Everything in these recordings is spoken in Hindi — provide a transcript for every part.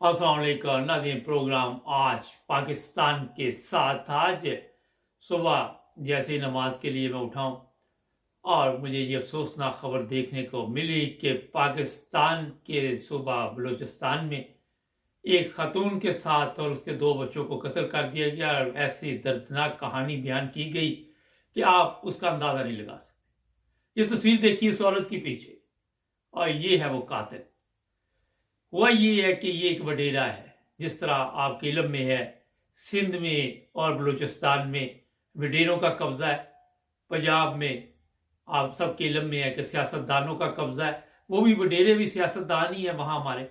अस्सलाम वालेकुम नाज़रीन। प्रोग्राम आज पाकिस्तान के साथ। आज सुबह जैसे ही नमाज के लिए मैं उठाऊं और मुझे ये अफसोसनाक खबर देखने को मिली कि पाकिस्तान के सूबा बलूचिस्तान में एक खातून के साथ और उसके दो बच्चों को कत्ल कर दिया गया और ऐसी दर्दनाक कहानी बयान की गई कि आप उसका अंदाजा नहीं लगा सकते। ये तस्वीर देखिए उस औरत के पीछे, और ये है वो कातिल। हुआ ये है कि ये एक वडेरा है। जिस तरह आपके इल्म में है, सिंध में और बलूचिस्तान में वडेरों का कब्जा है। पंजाब में आप सबके इल्म में है कि सियासतदानों का कब्जा है। वो भी वडेरे भी सियासतदान ही है वहाँ हमारे।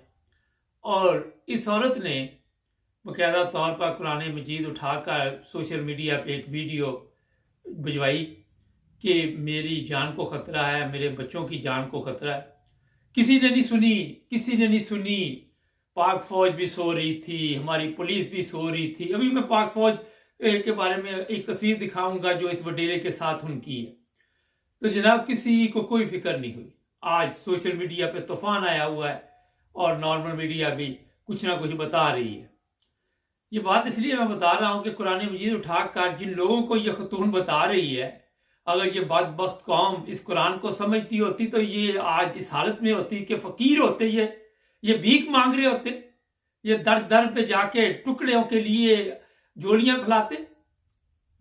और इस औरत ने बाकायदा तौर पर कुरान मजीद उठाकर सोशल मीडिया पे एक वीडियो भिजवाई कि मेरी जान को खतरा है, मेरे बच्चों की जान को खतरा है। किसी ने नहीं सुनी, किसी ने नहीं सुनी। पाक फौज भी सो रही थी, हमारी पुलिस भी सो रही थी। अभी मैं पाक फौज के बारे में एक तस्वीर दिखाऊंगा जो इस वडेरे के साथ उनकी है। तो जनाब किसी को कोई फिक्र नहीं हुई। आज सोशल मीडिया पे तूफान आया हुआ है और नॉर्मल मीडिया भी कुछ ना कुछ बता रही है। ये बात इसलिए मैं बता रहा हूं कि कुरान मजीद उठाकर जिन लोगों को ये खतून बता रही है, अगर ये बदबख्त कौम इस कुरान को समझती होती तो ये आज इस हालत में होती कि फकीर होते, ये भीख मांग रहे होते, ये दर दर पे जाके टुकड़ों के लिए झोलियां फैलाते।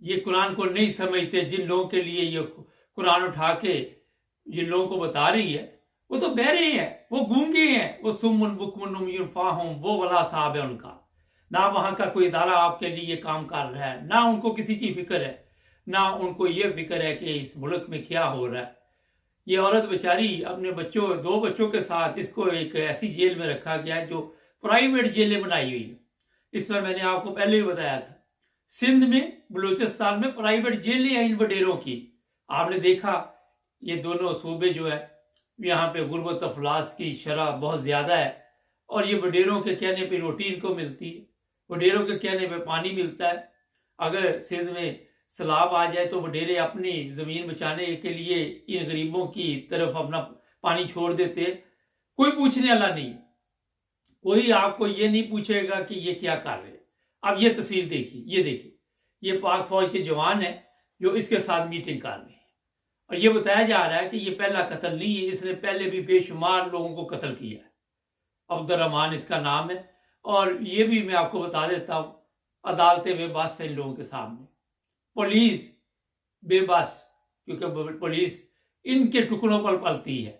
ये कुरान को नहीं समझते। जिन लोगों के लिए ये कुरान उठा के जिन लोगों को बता रही है वो तो बहरे हैं, वो गूंगे हैं, वो सुमुन बुकमुन उम्युन फाहुम, वो वाला साहब है उनका। ना वहां का कोई इदारा आपके लिए काम कर रहा है, ना उनको किसी की फिक्र है, ना उनको ये फिक्र है कि इस मुल्क में क्या हो रहा है। ये औरत बेचारी अपने बच्चों, दो बच्चों के साथ, इसको एक ऐसी जेल में रखा गया है जो प्राइवेट जेलें बनाई हुई है। इस पर मैंने आपको पहले ही बताया था, सिंध में बलूचिस्तान में प्राइवेट जेलें हैं इन वडेरों की। आपने देखा ये दोनों सूबे जो है यहाँ पे गुर्बत अफलास की शरह बहुत ज्यादा है, और ये वडेरों के कहने पे रोटी इनको मिलती है, वडेरों के कहने पे पानी मिलता है। अगर सिंध में सैलाब आ जाए तो वडेरे अपनी जमीन बचाने के लिए इन गरीबों की तरफ अपना पानी छोड़ देते। कोई पूछने वाला नहीं, कोई आपको ये नहीं पूछेगा कि ये क्या कर रहे हैं। अब ये तस्वीर देखिए, ये देखिए, ये पाक फौज के जवान है जो इसके साथ मीटिंग कर रहे हैं। और ये बताया जा रहा है कि ये पहला कत्ल नहीं है, इसने पहले भी बेशुमार लोगों को कत्ल किया है। अब्दुर्रहमान इसका नाम है। और ये भी मैं आपको बता देता हूं, अदालतें बेबस है इन लोगों के सामने, पुलिस बेबस, क्योंकि पुलिस इनके टुकड़ों पर पलती है।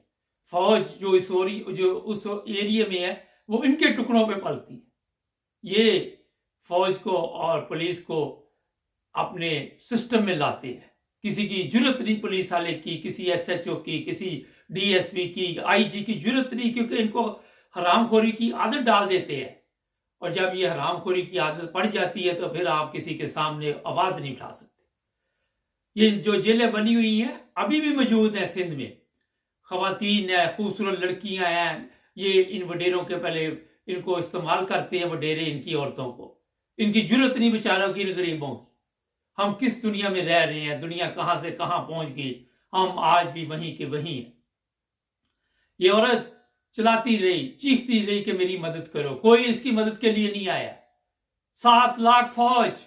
फौज जो उस एरिया में है वो इनके टुकड़ों पे पलती है। ये फौज को और पुलिस को अपने सिस्टम में लाते हैं। किसी की जरूरत नहीं पुलिस वाले की, किसी एसएचओ की, किसी डीएसपी की, आईजी की जरूरत नहीं, क्योंकि इनको हरामखोरी की आदत डाल देते हैं। और जब ये हरामखोरी की आदत पड़ जाती है तो फिर आप किसी के सामने आवाज नहीं उठा सकते। ये जो जेलें बनी हुई हैं अभी भी मौजूद हैं सिंध में। खवातीन है, खूबसूरत लड़कियां हैं, ये इन वडेरों के पहले इनको इस्तेमाल करते हैं वडेरे, इनकी औरतों को। इनकी जरूरत नहीं बेचारों की, इन गरीबों की। हम किस दुनिया में रह रहे हैं, दुनिया कहां से कहां पहुंच गई, हम आज भी वहीं के वहीं हैं। ये औरत चलाती रही, चीखती रही कि मेरी मदद करो, कोई इसकी मदद के लिए नहीं आया। 7 लाख फौज,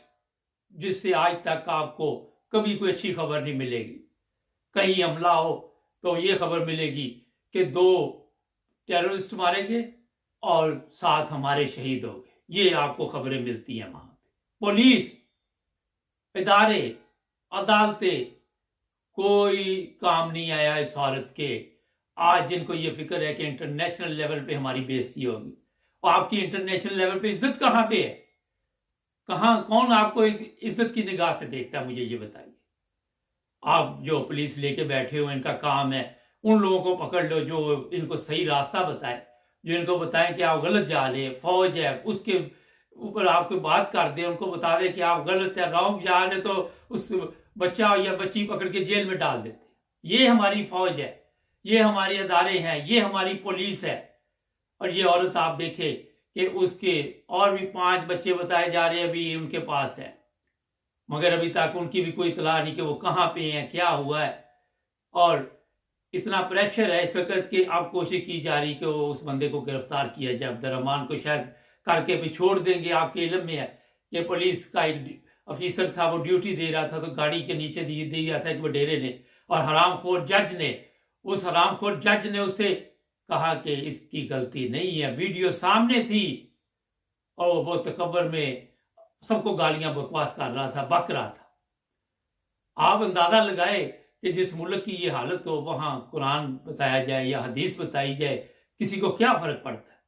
जिससे आज तक आपको कभी कोई अच्छी खबर नहीं मिलेगी। कहीं हमला हो तो ये खबर मिलेगी कि 2 टेररिस्ट मारे गए और 7 हमारे शहीद हो गए। ये आपको खबरें मिलती हैं वहां पे। पुलिस, इदारे, अदालतें, कोई काम नहीं आया इस औरत के। आज जिनको ये फिक्र है कि इंटरनेशनल लेवल पे हमारी बेइज्जती होगी, और आपकी इंटरनेशनल लेवल पे इज्जत कहां पे है? कहां, कौन आपको इज्जत की निगाह से देखता है, मुझे ये बताइए। आप जो पुलिस लेके बैठे हो, इनका काम है उन लोगों को पकड़ लो जो इनको सही रास्ता बताए, जो इनको बताएं कि आप गलत जा रहे हैं। फौज है उसके ऊपर आपको बात कर दे, उनको बता दे कि आप गलत है, रॉन्ग जा रहे, तो उस बच्चा या बच्ची पकड़ के जेल में डाल देते। ये हमारी फौज है, ये हमारे अदारे हैं, ये हमारी पुलिस है। और ये औरत आप देखे कि उसके और भी 5 बच्चे बताए जा रहे हैं अभी उनके पास है, मगर अभी तक उनकी भी कोई इतला नहीं कि वो कहाँ पे हैं, क्या हुआ है। और इतना प्रेशर है इस वक्त कि अब कोशिश की जा रही कि वो उस बंदे को गिरफ्तार किया जाए। अब्दुर्रहमान को शायद करके भी छोड़ देंगे। आपके इल्म में है कि पुलिस का एक ऑफिसर था, वो ड्यूटी दे रहा था तो गाड़ी के नीचे दिया था एक वडेरे ने, और हरामखोर जज ने, उस हरामखोर जज ने उसे कहा कि इसकी गलती नहीं है, वीडियो सामने थी और वो तकबर में सबको गालियां बकवास कर रहा था, बक रहा था। आप अंदाजा लगाए कि जिस मुल्क की ये हालत हो वहां कुरान बताया जाए या हदीस बताई जाए, किसी को क्या फर्क पड़ता है।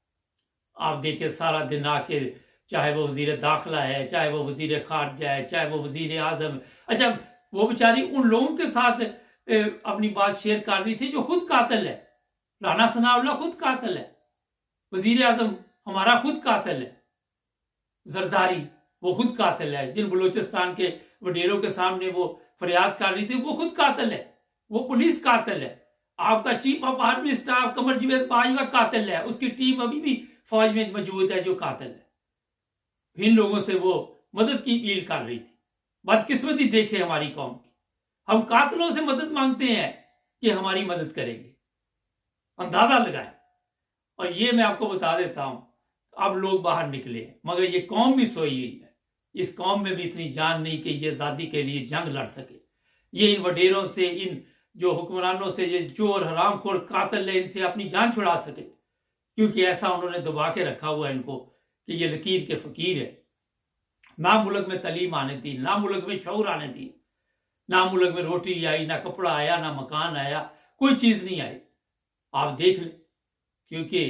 आप देखिए सारा दिन आके, चाहे वो वजीर दाखिला है, चाहे वो वजीर खारजा है, चाहे वो वजीर आजम, अच्छा वो बेचारी उन लोगों के साथ अपनी बात शेयर कर रही थी जो खुद कातिल है। राना सनाउल्लाह खुद कातिल है, वजीर आजम हमारा खुद कातिल है, जरदारी वो खुद कातिल है, जिन बलूचिस्तान के वडेरों के सामने वो फरियाद कर रही थी वो खुद कातिल है, वो पुलिस कातिल है। आपका chief of army staff Qamar Javed Bajwa कातिल है, उसकी टीम अभी भी फौज में मौजूद है जो कातिल है। इन लोगों से वो मदद की अपील कर रही थी। बदकिस्मती देखे हमारी कौम की, हम कातिलों से मदद मांगते हैं कि हमारी मदद करेंगे, अंदाजा लगाए। और ये मैं आपको बता देता हूं, अब लोग बाहर निकले मगर ये कौम भी सोई हुई है। इस कौम में भी इतनी जान नहीं कि ये आजादी के लिए जंग लड़ सके। ये इन वडेरों से, इन जो हुक्मरानों से, ये चोर हरामखोर कातिल है, इनसे अपनी जान छुड़ा सके, क्योंकि ऐसा उन्होंने दबा के रखा हुआ है इनको कि ये लकीर के फकीर है। ना मुल्क में तलीम आने थी, ना मुल्क में शऊर आने थी, ना मुल्क में रोटी आई, ना कपड़ा आया, ना मकान आया, कोई चीज नहीं आई। आप देख लें, क्योंकि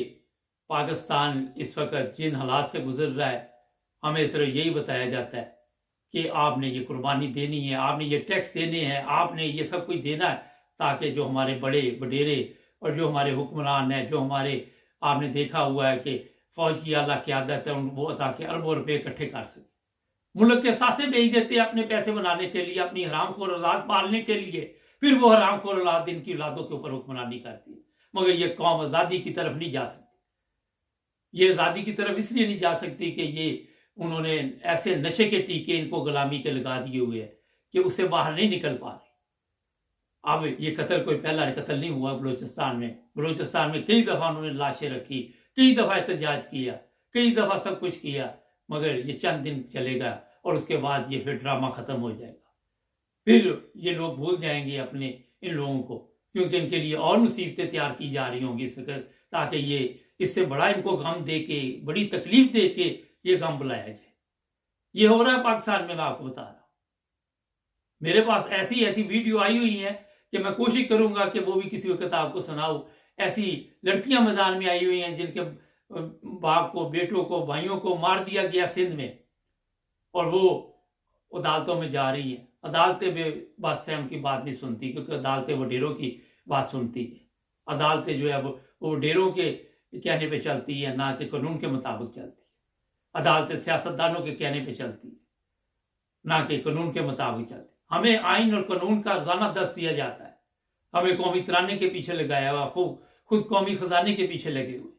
पाकिस्तान इस वक्त जिन हालात से गुजर रहा है, हमें सिर्फ यही बताया जाता है कि आपने ये कुर्बानी देनी है, आपने ये टैक्स देने हैं, आपने ये सब कुछ देना है, ताकि जो हमारे बड़े वडेरे और जो हमारे हुक्मरान हैं, जो हमारे, आपने देखा हुआ है कि फौज की आला क़यादत है, वो ताकि अरबों रुपये इकट्ठे कर सके। मुल्क के सासे बेच देते हैं अपने पैसे बनाने के लिए, अपनी हरामखोर औलाद पालने के लिए, फिर वो हरामखोर औलाद इनकी औलादों के ऊपर हुक्मरानी करती है। मगर ये कौम आज़ादी की तरफ नहीं जा सकती। ये आज़ादी की तरफ इसलिए नहीं जा सकती कि ये उन्होंने ऐसे नशे के टीके इनको गुलामी के लगा दिए हुए हैं कि उससे बाहर नहीं निकल पा रहे। अब ये कत्ल कोई पहला कत्ल नहीं हुआ बलूचिस्तान में। बलूचिस्तान में कई दफ़ा उन्होंने लाशें रखी, कई दफ़ा एहतजाज किया, कई दफ़ा सब कुछ किया, मगर ये चंद दिन चलेगा और उसके बाद ये फिर ड्रामा ख़त्म हो जाएगा। फिर ये लोग भूल जाएंगे अपने इन लोगों को, क्योंकि इनके लिए और मुसीबतें तैयार की जा रही होंगी इस वक्त, ताकि ये इससे बड़ा इनको गम दे के, बड़ी तकलीफ दे के ये गम बुलाया जाए। ये हो रहा है पाकिस्तान में, मैं आपको बता रहा हूं। मेरे पास ऐसी ऐसी वीडियो आई हुई है कि मैं कोशिश करूंगा कि वो भी किसी वक्त आपको सुनाऊं। ऐसी लड़कियां मैदान में आई हुई हैं जिनके बाप को, बेटों को, भाइयों को मार दिया गया सिंध में, और वो अदालतों में जा रही है। अदालतें भी बादशाह उनकी बात नहीं सुनती, क्योंकि अदालतें वडेरों की बात सुनती है। अदालतें जो है वो वडेरों के कहने पे चलती है, ना कि कानून के मुताबिक चलती है। अदालतें सियासतदानों के कहने पे चलती है, ना कि कानून के मुताबिक चलती है। हमें आइन और कानून का रोजाना दस दिया जाता है। हमें कौमी तराने के पीछे लगाया हुआ, खुद कौमी खजाने के पीछे लगे हुए।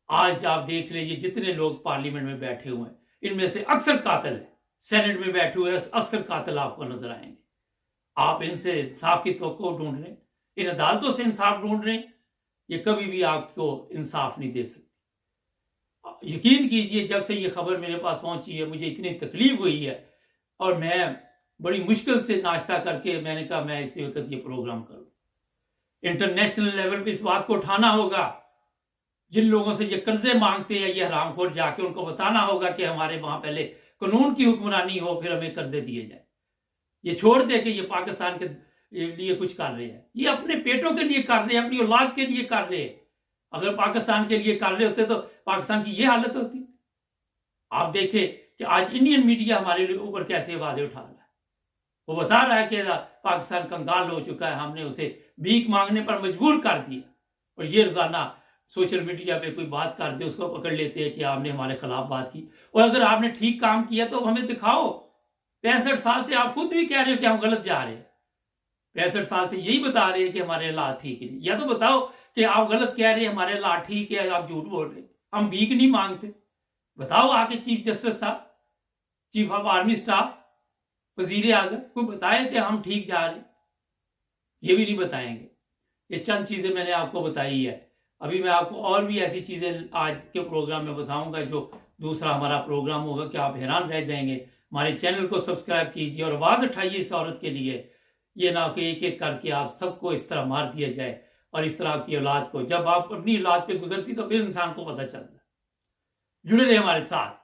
आज आप देख लीजिए जितने लोग पार्लियामेंट में बैठे हुए हैं, इनमें से अक्सर कातिल है। सेनेट में बैठे हुए अक्सर कातिल आपको नजर आएंगे। आप इनसे इंसाफ की तवक्को ढूंढ रहे हैं, इन अदालतों से इंसाफ ढूंढ रहे हैं, ये कभी भी आपको इंसाफ नहीं दे सकती। यकीन कीजिए, जब से ये खबर मेरे पास पहुंची है मुझे इतनी तकलीफ हुई है, और मैं बड़ी मुश्किल से नाश्ता करके मैंने कहा मैं इसी वक्त ये प्रोग्राम करूं। इंटरनेशनल लेवल पे इस बात को उठाना होगा। जिन लोगों से ये कर्जे मांगते हैं ये हरामखोर, जाके उनको बताना होगा कि हमारे वहां पहले कानून की हुक्मरानी हो, फिर हमें कर्जे दिए जाए। ये छोड़ दे कि ये पाकिस्तान के लिए कुछ कर रहे हैं, ये अपने पेटों के लिए कर रहे हैं, अपनी औलाद के लिए कर रहे हैं। अगर पाकिस्तान के लिए कर रहे होते तो पाकिस्तान की ये हालत होती। आप देखें कि आज इंडियन मीडिया हमारे ऊपर कैसे वादे उठा रहा है। वो बता रहा है कि पाकिस्तान कंगाल हो चुका है, हमने उसे भीख मांगने पर मजबूर कर दिया। और ये रोजाना सोशल मीडिया पे कोई बात कर दे उसको पकड़ लेते हैं कि आपने हमारे खिलाफ बात की। और अगर आपने ठीक काम किया तो हमें दिखाओ। 65 साल से आप खुद भी कह रहे हो कि हम गलत जा रहे हैं। 65 साल से यही बता रहे हैं कि हमारे हालात ठीक है। या तो बताओ कि आप गलत कह रहे हैं, हमारे हालात ठीक है, आप झूठ बोल रहे हैं, हम भीख नहीं मांगते। बताओ आके चीफ जस्टिस साहब, चीफ ऑफ आर्मी स्टाफ, वजीर आजम कोई बताए कि हम ठीक जा रहे हैं। ये भी नहीं बताएंगे। ये चंद चीजें मैंने आपको बताई है। अभी मैं आपको और भी ऐसी चीज़ें आज के प्रोग्राम में बताऊंगा, जो दूसरा हमारा प्रोग्राम होगा कि आप हैरान रह जाएंगे। हमारे चैनल को सब्सक्राइब कीजिए और आवाज़ उठाइए इस औरत के लिए। ये ना कि एक एक करके आप सबको इस तरह मार दिया जाए, और इस तरह की औलाद को, जब आप अपनी औलाद पे गुजरती तो फिर इंसान को पता चलता। जुड़े रहे हमारे साथ।